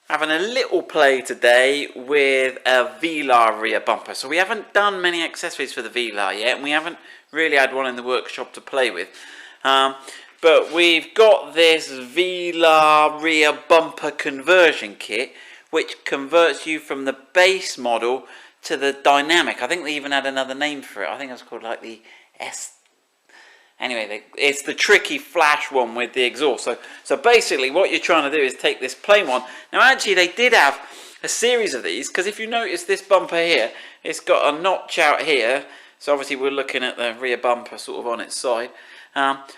Having a little play today with a Velar rear bumper. So we haven't done many accessories for the Velar yet, and we haven't really had one in the workshop to play with. But we've got this Velar rear bumper conversion kit, which converts you from the base model to the dynamic. I think they even had another name for it. I think it was called like the S. Anyway, it's the tricky flash one with the exhaust. So basically what you're trying to do is take this plain one. Now actually they did have a series of these, because if you notice this bumper here, it's got a notch out here. So obviously we're looking at the rear bumper sort of on its side.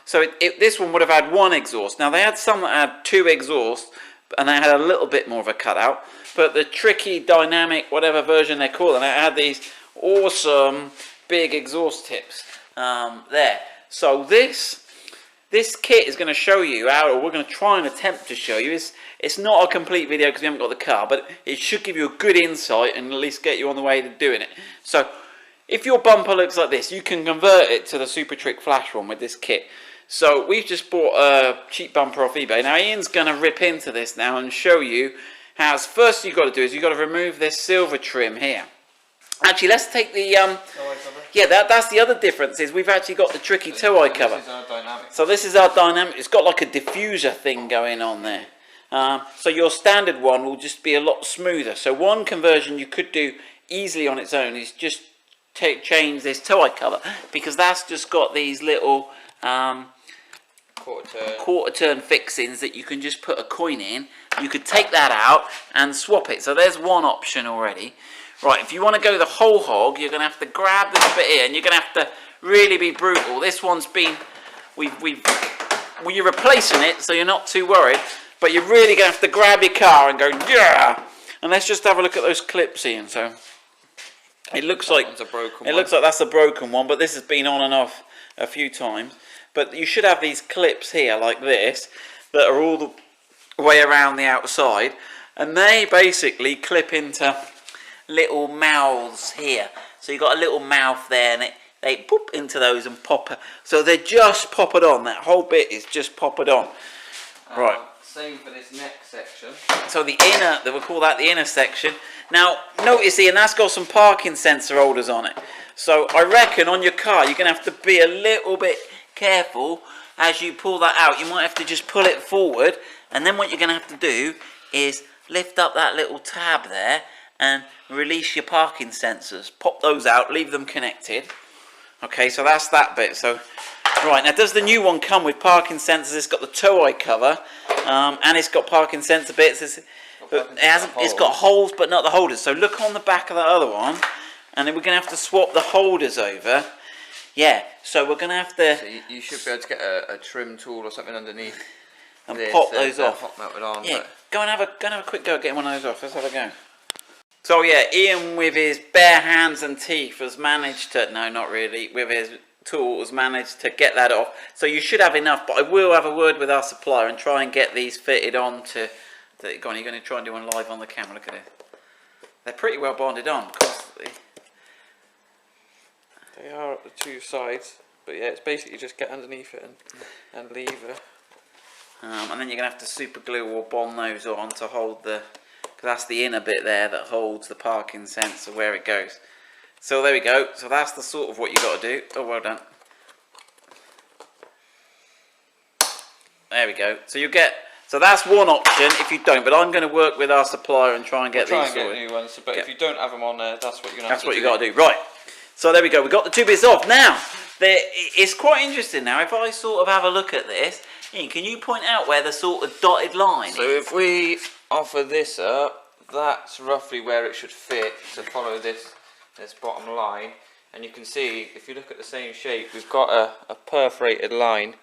So this one would have had one exhaust. Now they had some that had two exhausts, and they had a little bit more of a cutout. But the tricky dynamic, whatever version they're calling it, had these awesome big exhaust tips there. So this kit is going to show you how, or we're going to try and attempt to show you. It's not a complete video because we haven't got the car, but it should give you a good insight and at least get you on the way to doing it. So if your bumper looks like this, you can convert it to the Super Trick Flash one with this kit. So we've just bought a cheap bumper off eBay. Now Ian's going to rip into this now and show you how. First you've got to do is you've got to remove this silver trim here. Actually, let's take the yeah, that's the other difference, is we've actually got the tricky toe eye cover. This is our dynamic. So this is our dynamic. It's got like a diffuser thing going on there. So your standard one will just be a lot smoother. So one conversion you could do easily on its own is just change this toe eye cover, because that's just got these little quarter turn fixings that you can just put a coin in. You could take that out and swap it. So there's one option already. Right, if you want to go the whole hog, you're going to have to grab this bit here, and you're going to have to really be brutal. This one's been, you're replacing it, so you're not too worried, but you're really going to have to grab your car and go, yeah! And let's just have a look at those clips, Ian. So it looks like that's a broken one, but this has been on and off a few times. But you should have these clips here, like this, that are all the way around the outside, and they basically clip into little mouths here. So you've got a little mouth there, and they pop into those and pop. So they just pop it on. That whole bit is just pop it on. Right. Same for this next section. So the inner, we'll call that the inner section. Now notice, Ian, that's got some parking sensor holders on it. So I reckon on your car you're going to have to be a little bit careful as you pull that out. You might have to just pull it forward, and then what you're going to have to do is lift up that little tab there and release your parking sensors. Pop those out, leave them connected. Okay, so that's that bit. So right, now does the new one come with parking sensors? It's got the toe eye cover, and it's got parking sensor bits. But it's got holes, but not the holders. So look on the back of that other one, and then we're going to have to swap the holders over. Yeah, so we're going to have to... So you should be able to get a trim tool or something underneath and pop those off. Hot melted on, yeah, go and have a quick go at getting one of those off. Let's have a go. So yeah, Ian with his bare hands and teeth has managed to... No, not really. With his tools managed to get that off. So you should have enough, but I will have a word with our supplier and try and get these fitted on to... Go on, you're going to try and do one live on the camera. Look at it. They're pretty well bonded on. They are at the two sides, but yeah, it's basically just get underneath it and lever. And then you're going to have to super glue or bond those on to hold the... Because that's the inner bit there that holds the parking sensor where it goes. So there we go. So that's the sort of what you got to do. Oh, well done. There we go. So you get... So that's one option if you don't, but I'm going to work with our supplier and try and get these sorted. New ones, but if you don't have them on there, that's what you're going to have to do. That's what you got to do. Right. So there we go. We've got the two bits off. Now, it's quite interesting now. If I sort of have a look at this, Ian, can you point out where the sort of dotted line is? So if we offer this up, that's roughly where it should fit to follow this bottom line. And you can see, if you look at the same shape, we've got a perforated line.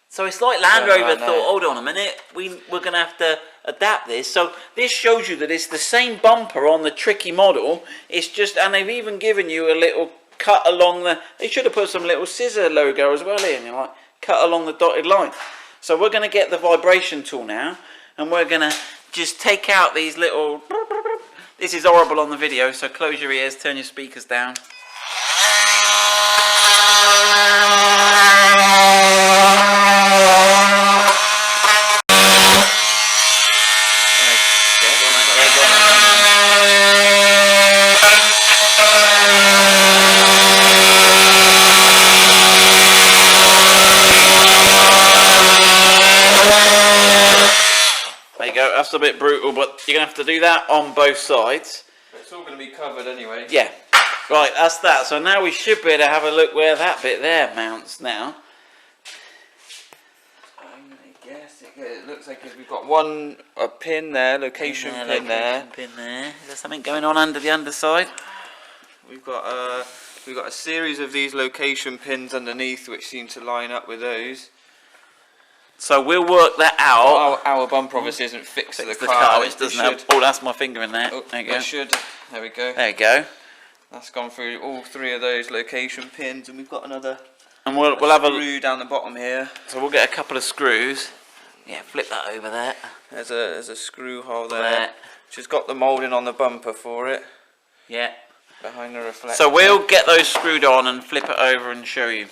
So it's like Land Rover thought, hold on a minute, we're going to have to adapt this. So this shows you that it's the same bumper on the tricky model. It's just, and they've even given you a little cut along the, they should have put some little scissor logo as well in, you know, like cut along the dotted line. So we're going to get the vibration tool now, and we're going to just take out these little, this is horrible on the video, so close your ears, turn your speakers down. Okay. go. That's a bit brutal, but you're going to have to do that on both sides. It's all going to be covered anyway. Yeah. Right, that's that. So now we should be able to have a look where that bit there mounts now. I guess it looks like we've got a pin there, location pin there. Pin there. Is there something going on under the underside? We've got a series of these location pins underneath which seem to line up with those. So we'll work that out. Our bumper obviously isn't fixed to the The car, which doesn't have. Oh, that's my finger in there. Oh, there you go. There we go. There you go. That's gone through all three of those location pins, and we've got another. And we'll have a screw down the bottom here. So we'll get a couple of screws. Yeah, flip that over there. There's a screw hole there, which has got the moulding on the bumper for it. Yeah. Behind the reflector. So we'll get those screwed on and flip it over and show you.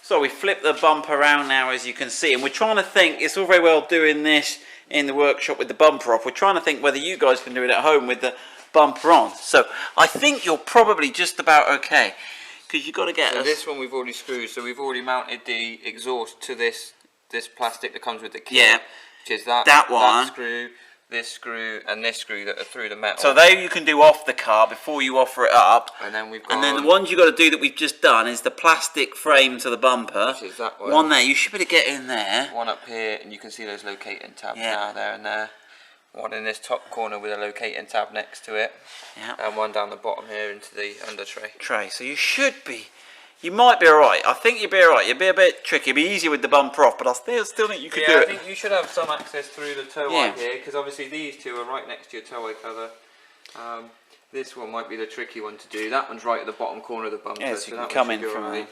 So we flip the bumper around now, as you can see, and we're trying to think. It's all very well doing this in the workshop with the bumper off. We're trying to think whether you guys can do it at home with the bumper on. So I think you're probably just about okay, because you've got to get. So this one we've already screwed. So we've already mounted the exhaust to this plastic that comes with the kit. Yeah. Which is that one. That screw, this screw, and this screw that are through the metal. So they you can do off the car before you offer it up. And then we've got. And then the ones you've got to do that we've just done is the plastic frame to the bumper. Which is that one. One there. You should be able to get in there. One up here, and you can see those locating tabs Yeah. now, there and there. One in this top corner with a locating tab next to it. Yeah. And one down the bottom here into the under tray. So you should be. You might be alright. I think you'll be alright. You'll be a bit tricky. It'll be easier with the bumper off, but I still think you could do I it. think you should have some access through the toweye here, because obviously these two are right next to your toweye cover. This one might be the tricky one to do. That one's right at the bottom corner of the bumper. Yeah, so you that can come one in should be from alright.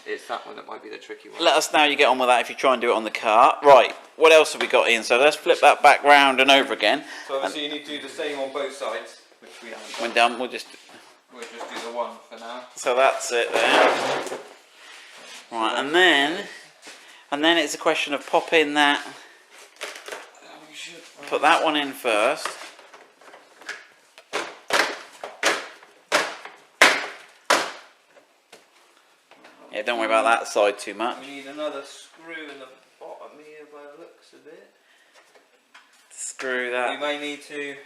It's that one that might be the tricky one. Let us know how you get on with that if you try and do it on the car. Right, what else have we got in? So let's flip that back round and over again. So obviously you need to do the same on both sides, which we haven't done. When done, we'll just do the one for now. So that's it there. Right, and then it's a question of popping that. Put that one in first. Yeah, don't worry about that side too much. We need another screw in the bottom here by the looks of it. Screw You that. may need to,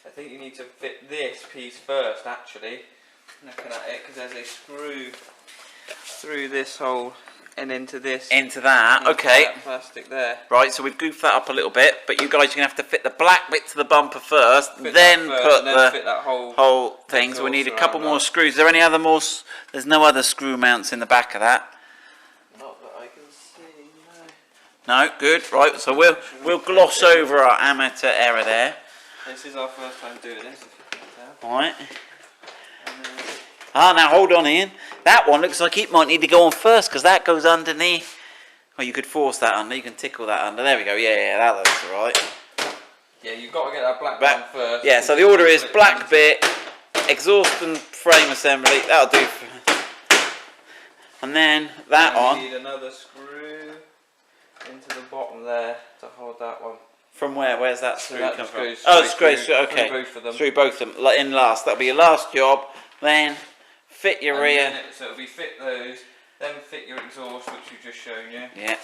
I think you need to fit this piece first actually, looking at it, because there's a screw through this hole and into this. Into that, into okay. that plastic there. Right, so we've goofed that up a little bit, but you guys are going to have to fit the black bit to the bumper first, Fit then that first, put and then the fit that whole thing. So we need a couple more screws. Is there any other more? There's no other screw mounts in the back of that. Not that I can see, No, good. Right, so we'll gloss over our amateur error there. no. This is our first time doing this, if you can tell. Right. Ah, now hold on, Ian. That one looks like it might need to go on first because that goes underneath. Oh, you could force that under. You can tickle that under. There we go. Yeah, that looks alright. Yeah, you've got to get that black Back, one first. yeah, so the order is black bit, exhaust and frame assembly. That'll do. And then that and on. You need another screw into the bottom there to hold that one. From where? Where's that screw that come just from? goes Oh, straight screw. Okay. through both of them. Through both of them. Like in last. That'll be your last job. Then fit your And rear. then so it'll be fit those, then fit your exhaust, which we've just shown you. Yeah.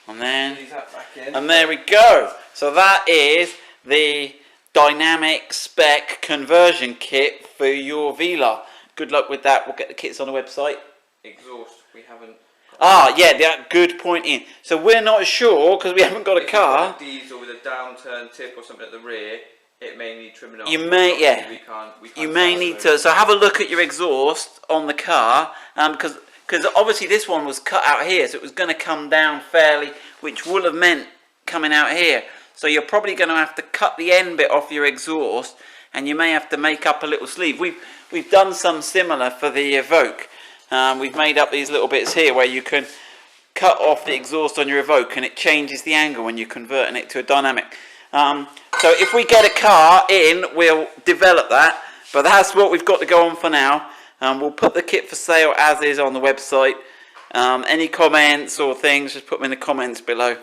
And then. Squeeze that back in. And there we go. So that is the dynamic spec conversion kit for your Velar. Good luck with that. We'll get the kits on the website. Exhaust, we haven't. Ah, yeah, that good point in. So we're not sure because we haven't got a If car. you've got a diesel with a downturn tip or something at the rear, it may need trimming off. You may, yeah. We can't You may need to. So have a look at your exhaust on the car, because obviously this one was cut out here, so it was going to come down fairly, which would have meant coming out here. So you're probably going to have to cut the end bit off your exhaust, and you may have to make up a little sleeve. We've done some similar for the Evoque. We've made up these little bits here where you can cut off the exhaust on your Evoque, and it changes the angle when you're converting it to a dynamic. So if we get a car in, we'll develop that, but that's what we've got to go on for now. We'll put the kit for sale as is on the website. Any comments or things, just put them in the comments below.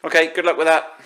Okay, good luck with that.